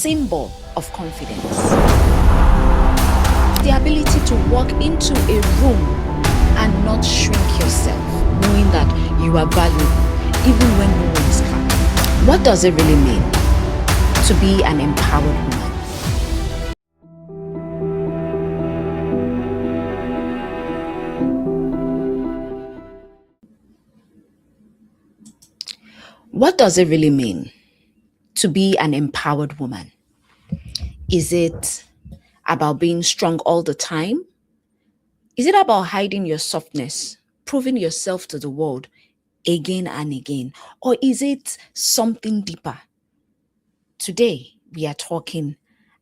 symbol of confidence. The ability to walk into a room and not shrink yourself, knowing that you are valuable, even when no one is clapping. What does it really mean to be an empowered woman? What does it really mean to be an empowered woman? Is it about being strong all the time? Is it about hiding your softness, proving yourself to the world again and again? Or is it something deeper? Today, we are talking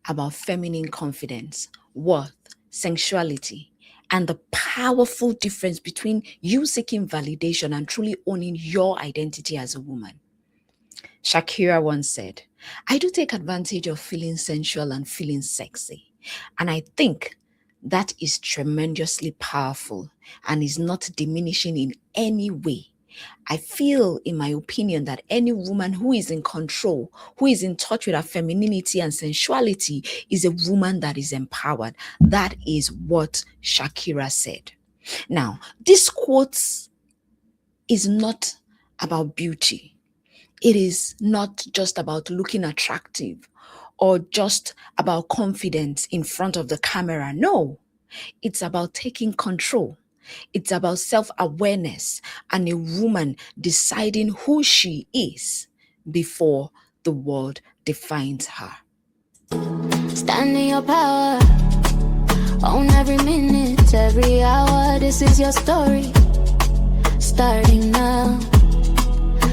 about feminine confidence, worth, sensuality, and the powerful difference between you seeking validation and truly owning your identity as a woman. Shakira once said, I do take advantage of feeling sensual and feeling sexy. And I think that is tremendously powerful and is not diminishing in any way. I feel, in my opinion, that any woman who is in control, who is in touch with her femininity and sensuality, is a woman that is empowered. That is what Shakira said. Now, this quote is not about beauty. It is not just about looking attractive or just about confidence in front of the camera. No, it's about taking control. It's about self-awareness and a woman deciding who she is before the world defines her. Stand in your power, own every minute, every hour. This is your story, starting now.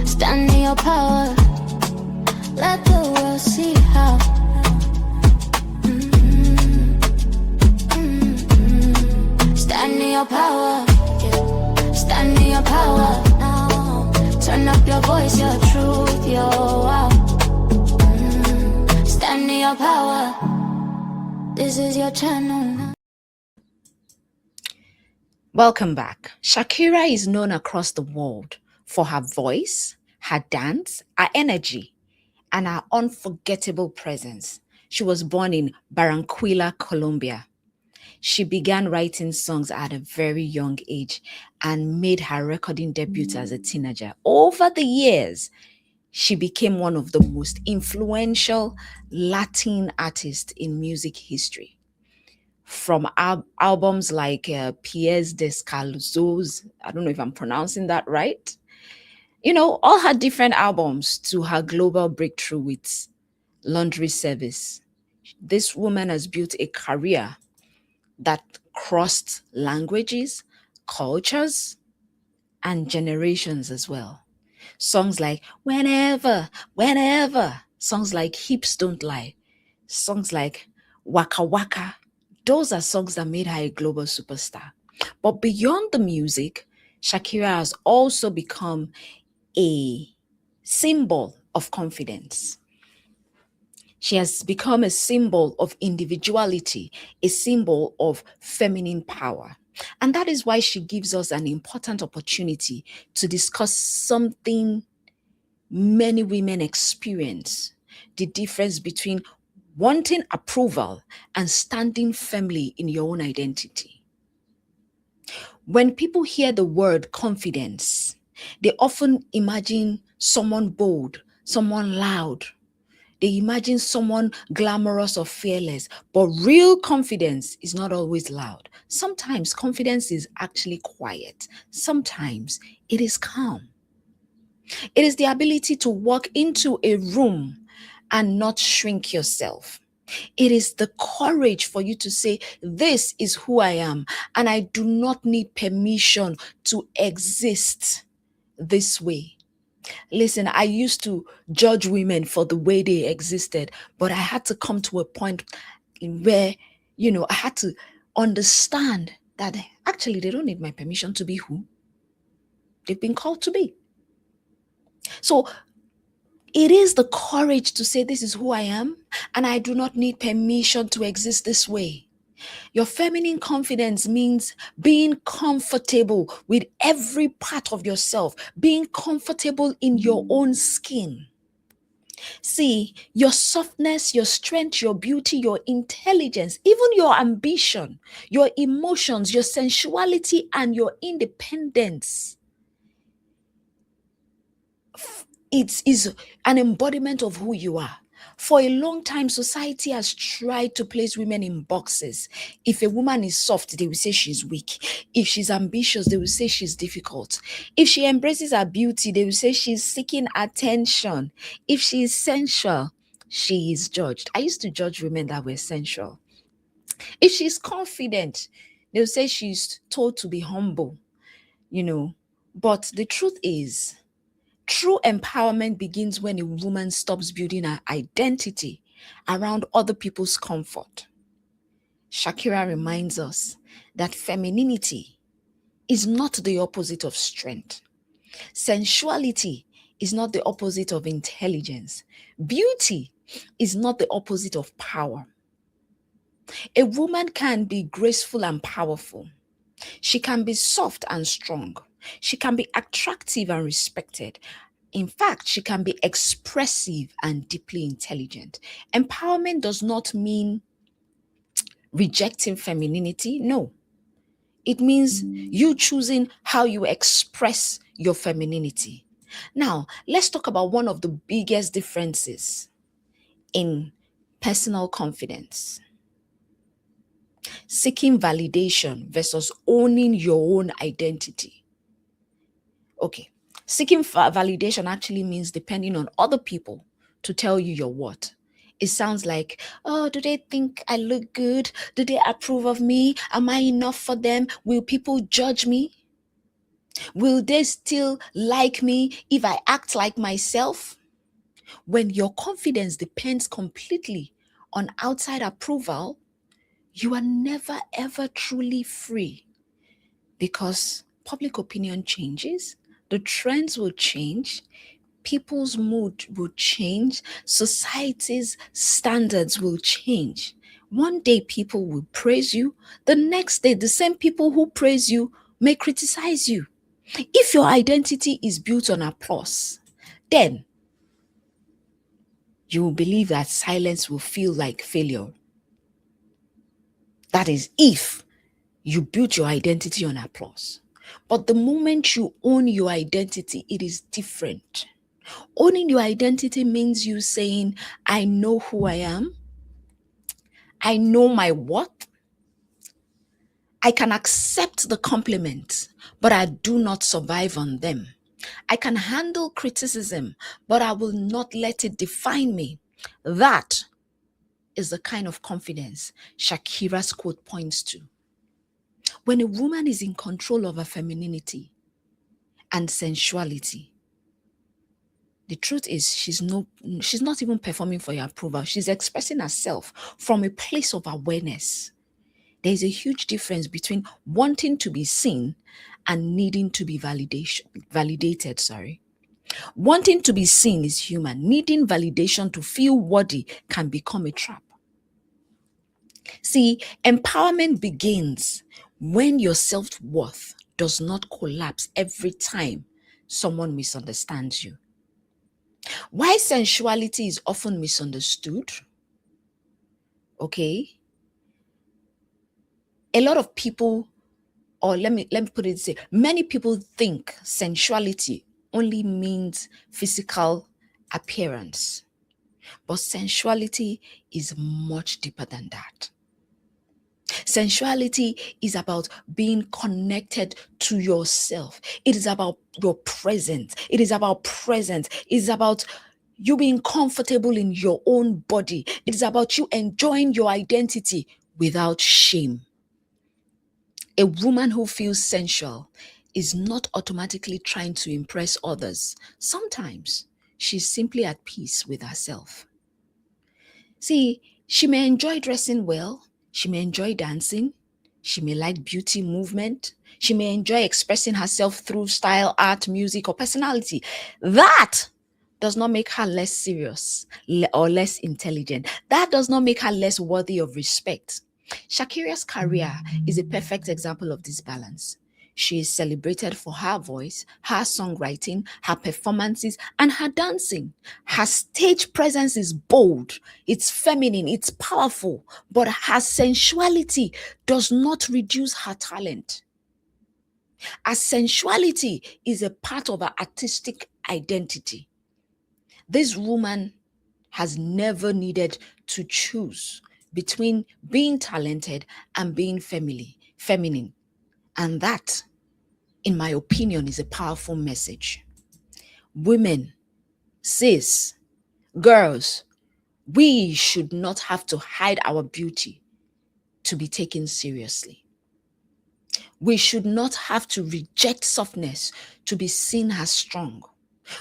Stand in your power, let the world see how. Stand in your power, stand in your power now. Turn up your voice, your truth, your wow. Stand in your power, this is your channel now. Welcome back. Shakira is known across the world for her voice, her dance, her energy, and her unforgettable presence. She was born in Barranquilla, Colombia. She began writing songs at a very young age and made her recording debut as a teenager. Over the years, she became one of the most influential Latin artists in music history. From albums like Pies Descalzos, I don't know if I'm pronouncing that right, all her different albums, to her global breakthrough with laundry service. This woman has built a career that crossed languages, cultures, and generations as well. Songs like Whenever, Whenever, songs like Hips Don't Lie, songs like Waka Waka, those are songs that made her a global superstar. But beyond the music, Shakira has also become a symbol of confidence. She has become a symbol of individuality, a symbol of feminine power. And that is why she gives us an important opportunity to discuss something many women experience: the difference between wanting approval and standing firmly in your own identity. When people hear the word confidence, they often imagine someone bold, someone loud. They imagine someone glamorous or fearless, but real confidence is not always loud. Sometimes confidence is actually quiet. Sometimes it is calm. It is the ability to walk into a room and not shrink yourself. It is the courage for you to say, this is who I am, and I do not need permission to exist this way. Listen, I used to judge women for the way they existed, but I had to come to a point where, I had to understand that actually they don't need my permission to be who they've been called to be. So it is the courage to say, this is who I am, and I do not need permission to exist this way. Your feminine confidence means being comfortable with every part of yourself, being comfortable in your own skin. See, your softness, your strength, your beauty, your intelligence, even your ambition, your emotions, your sensuality, and your independence. It is an embodiment of who you are. For a long time, society has tried to place women in boxes. If a woman is soft, they will say she's weak. If she's ambitious, they will say she's difficult. If she embraces her beauty, they will say she's seeking attention. If she is sensual, she is judged. I used to judge women that were sensual. If she's confident, they'll say she's told to be humble, you know. But the truth is, true empowerment begins when a woman stops building her identity around other people's comfort. Shakira reminds us that femininity is not the opposite of strength. Sensuality is not the opposite of intelligence. Beauty is not the opposite of power. A woman can be graceful and powerful. She can be soft and strong. She can be attractive and respected. In fact, she can be expressive and deeply intelligent. Empowerment does not mean rejecting femininity. No, it means you choosing how you express your femininity. Now, let's talk about one of the biggest differences in personal confidence: seeking validation versus owning your own identity. Okay, seeking validation actually means depending on other people to tell you your what. It sounds like, oh, do they think I look good? Do they approve of me? Am I enough for them? Will people judge me? Will they still like me if I act like myself? When your confidence depends completely on outside approval, you are never ever truly free, because public opinion changes, the trends will change, people's mood will change, society's standards will change. One day people will praise you, the next day the same people who praise you may criticize you. If your identity is built on applause, then you will believe that silence will feel like failure. That is if you built your identity on applause. But the moment you own your identity, it is different. Owning your identity means you saying, I know who I am, I know my worth, I can accept the compliments, but I do not survive on them. I can handle criticism, but I will not let it define me. That is the kind of confidence Shakira's quote points to. When a woman is in control of her femininity and sensuality, the truth is she's not even performing for your approval. She's expressing herself from a place of awareness. There's a huge difference between wanting to be seen and needing to be validated. Wanting to be seen is human. Needing validation to feel worthy can become a trap. See, empowerment begins when your self-worth does not collapse every time someone misunderstands you. Why sensuality is often misunderstood? Okay. A lot of people, or let me put it this way, many people think sensuality only means physical appearance. But sensuality is much deeper than that. Sensuality is about being connected to yourself. It is about your presence. It is about presence. It is about you being comfortable in your own body. It is about you enjoying your identity without shame. A woman who feels sensual is not automatically trying to impress others. Sometimes she's simply at peace with herself. See, she may enjoy dressing well, she may enjoy dancing, she may like beauty movement, she may enjoy expressing herself through style, art, music, or personality. That does not make her less serious or less intelligent. That does not make her less worthy of respect. Shakira's career is a perfect example of this balance. She is celebrated for her voice, her songwriting, her performances, and her dancing. Her stage presence is bold, it's feminine, it's powerful, but her sensuality does not reduce her talent. Her sensuality is a part of her artistic identity. This woman has never needed to choose between being talented and being feminine. And that, in my opinion, is a powerful message. Women, cis, girls, we should not have to hide our beauty to be taken seriously. We should not have to reject softness to be seen as strong.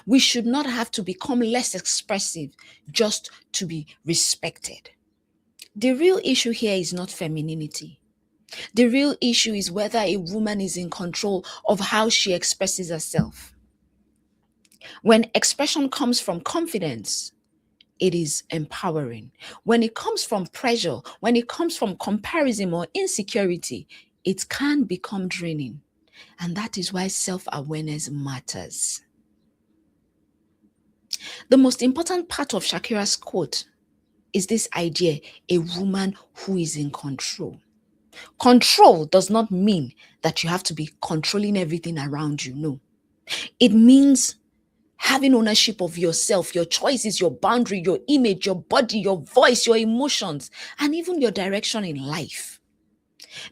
We should not have to become less expressive just to be respected. The real issue here is not femininity. The real issue is whether a woman is in control of how she expresses herself. When expression comes from confidence, it is empowering. When it comes from pressure, when it comes from comparison or insecurity, it can become draining. And that is why self-awareness matters. The most important part of Shakira's quote is this idea, a woman who is in control. Control does not mean that you have to be controlling everything around you. No. It means having ownership of yourself, your choices, your boundary, your image, your body, your voice, your emotions, and even your direction in life.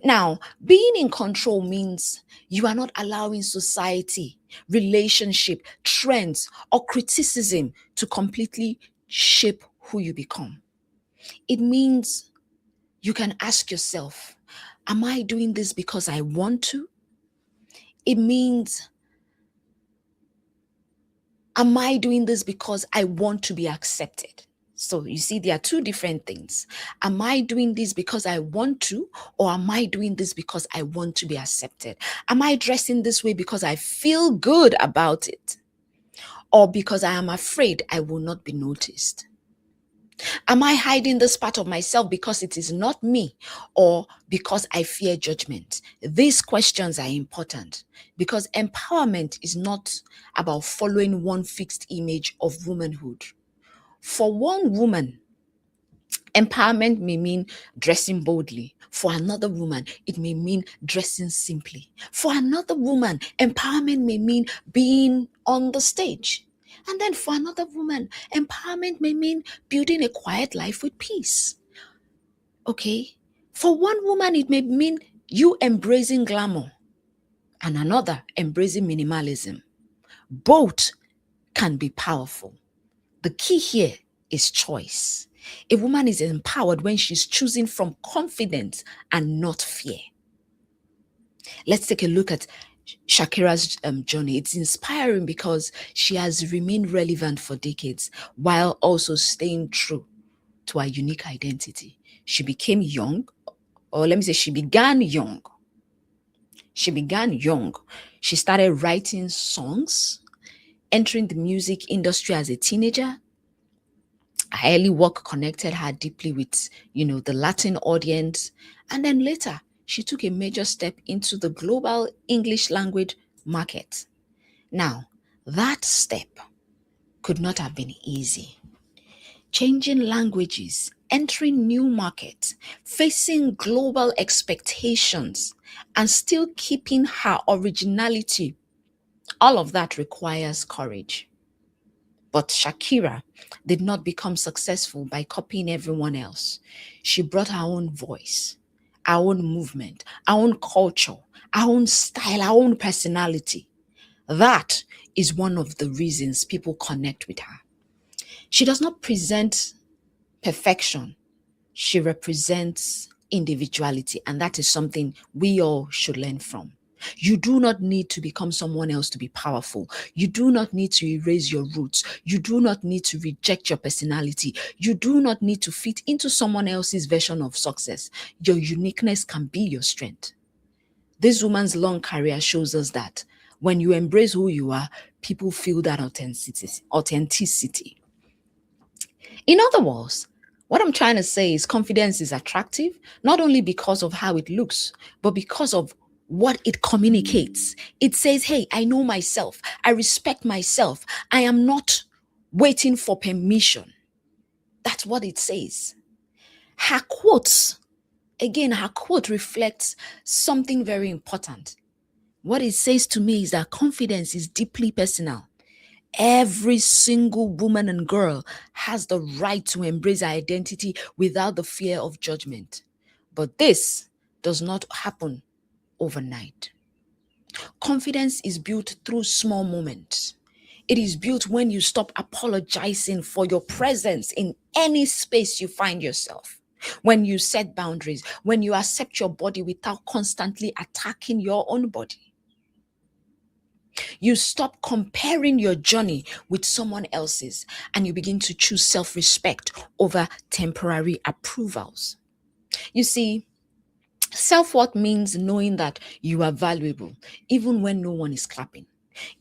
Now, being in control means you are not allowing society, relationship, trends, or criticism to completely shape who you become. It means you can ask yourself, am I doing this because I want to? It means, am I doing this because I want to be accepted? So you see, there are two different things. Am I doing this because I want to, or am I doing this because I want to be accepted? Am I dressing this way because I feel good about it, or because I am afraid I will not be noticed? Am I hiding this part of myself because it is not me, or because I fear judgment? These questions are important because empowerment is not about following one fixed image of womanhood. For one woman, empowerment may mean dressing boldly. For another woman, it may mean dressing simply. For another woman, empowerment may mean being on the stage. And then for another woman, empowerment may mean building a quiet life with peace. Okay? For one woman, it may mean you embracing glamour, and another embracing minimalism. Both can be powerful. The key here is choice. A woman is empowered when she's choosing from confidence and not fear. Let's take a look at Shakira's journey. It's inspiring because she has remained relevant for decades while also staying true to her unique identity. She became young, or let me say, she began young. She began young. She started writing songs, entering the music industry as a teenager. Her early work connected her deeply with, the Latin audience. And then later, she took a major step into the global English language market. Now, that step could not have been easy. Changing languages, entering new markets, facing global expectations, and still keeping her originality, all of that requires courage. But Shakira did not become successful by copying everyone else. She brought her own voice, her own movement, her own culture, her own style, her own personality. That is one of the reasons people connect with her. She does not present perfection. She represents individuality, and that is something we all should learn from. You do not need to become someone else to be powerful. You do not need to erase your roots. You do not need to reject your personality. You do not need to fit into someone else's version of success. Your uniqueness can be your strength. This woman's long career shows us that when you embrace who you are, people feel that authenticity. In other words, what I'm trying to say is confidence is attractive, not only because of how it looks, but because of what it communicates. It says, hey, I know myself. I respect myself. I am not waiting for permission. That's what it says. Her quotes, again, her quote reflects something very important. What it says to me is that confidence is deeply personal. Every single woman and girl has the right to embrace her identity without the fear of judgment. But this does not happen overnight. Confidence is built through small moments. It is built when you stop apologizing for your presence in any space you find yourself. When you set boundaries, when you accept your body without constantly attacking your own body. You stop comparing your journey with someone else's and you begin to choose self-respect over temporary approvals. You see, self-worth means knowing that you are valuable even when no one is clapping.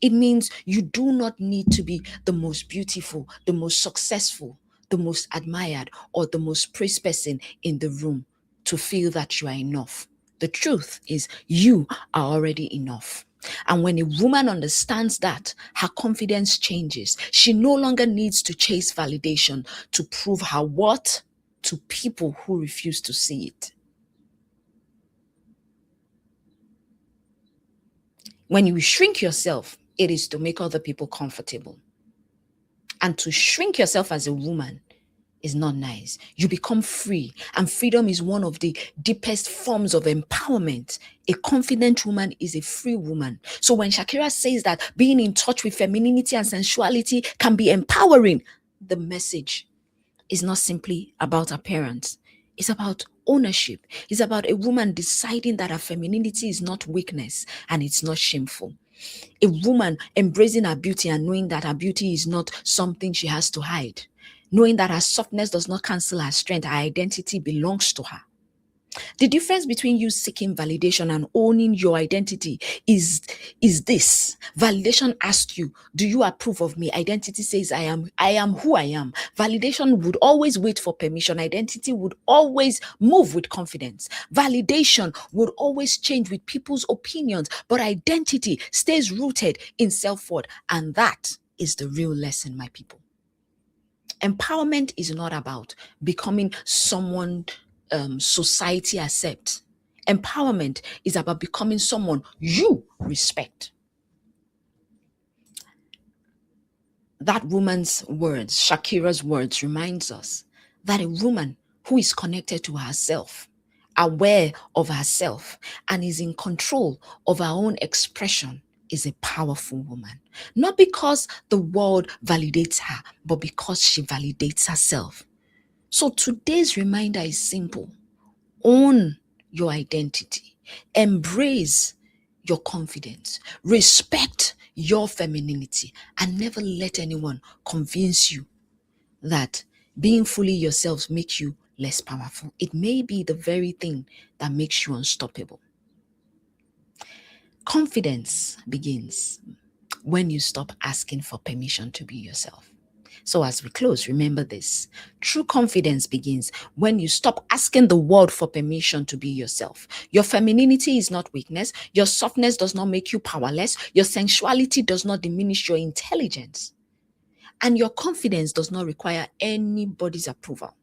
It means you do not need to be the most beautiful, the most successful, the most admired, or the most praised person in the room to feel that you are enough. The truth is, you are already enough. And when a woman understands that, her confidence changes. She no longer needs to chase validation to prove her worth to people who refuse to see it. When you shrink yourself, it is to make other people comfortable. And to shrink yourself as a woman is not nice. You become free, and freedom is one of the deepest forms of empowerment. A confident woman is a free woman. So when Shakira says that being in touch with femininity and sensuality can be empowering, the message is not simply about appearance. It's about ownership. It's about a woman deciding that her femininity is not weakness and it's not shameful. A woman embracing her beauty and knowing that her beauty is not something she has to hide. Knowing that her softness does not cancel her strength, her identity belongs to her. The difference between you seeking validation and owning your identity is this. Validation asks you, do you approve of me? Identity says, I am who I am. Validation would always wait for permission. Identity would always move with confidence. Validation would always change with people's opinions, but identity stays rooted in self-worth. And that is the real lesson, my people. Empowerment is not about becoming someone society accepts. Empowerment is about becoming someone you respect. That woman's words, Shakira's words, reminds us that a woman who is connected to herself, aware of herself, and is in control of her own expression is a powerful woman. Not because the world validates her, but because she validates herself. So today's reminder is simple. Own your identity. Embrace your confidence. Respect your femininity. And never let anyone convince you that being fully yourself makes you less powerful. It may be the very thing that makes you unstoppable. Confidence begins when you stop asking for permission to be yourself. So as we close, remember this. True confidence begins when you stop asking the world for permission to be yourself. Your femininity is not weakness. Your softness does not make you powerless. Your sensuality does not diminish your intelligence. And your confidence does not require anybody's approval.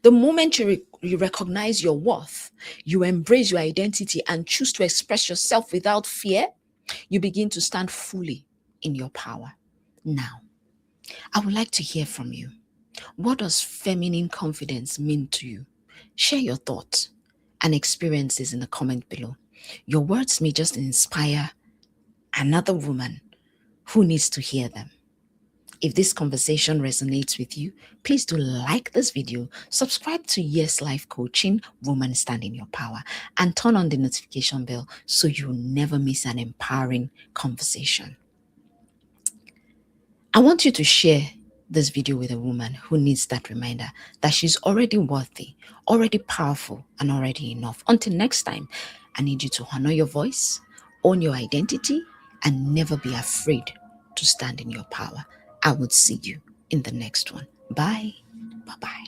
The moment you recognize your worth, you embrace your identity and choose to express yourself without fear, you begin to stand fully in your power. Now, I would like to hear from you. What does feminine confidence mean to you? Share your thoughts and experiences in the comment below. Your words may just inspire another woman who needs to hear them. If this conversation resonates with you, please do like this video, subscribe to Yes Life Coaching, Woman Stand in Your Power, and turn on the notification bell so you'll never miss an empowering conversation. I want you to share this video with a woman who needs that reminder that she's already worthy, already powerful, and already enough. Until next time, I need you to honor your voice, own your identity, and never be afraid to stand in your power. I would see you in the next one. Bye. Bye-bye.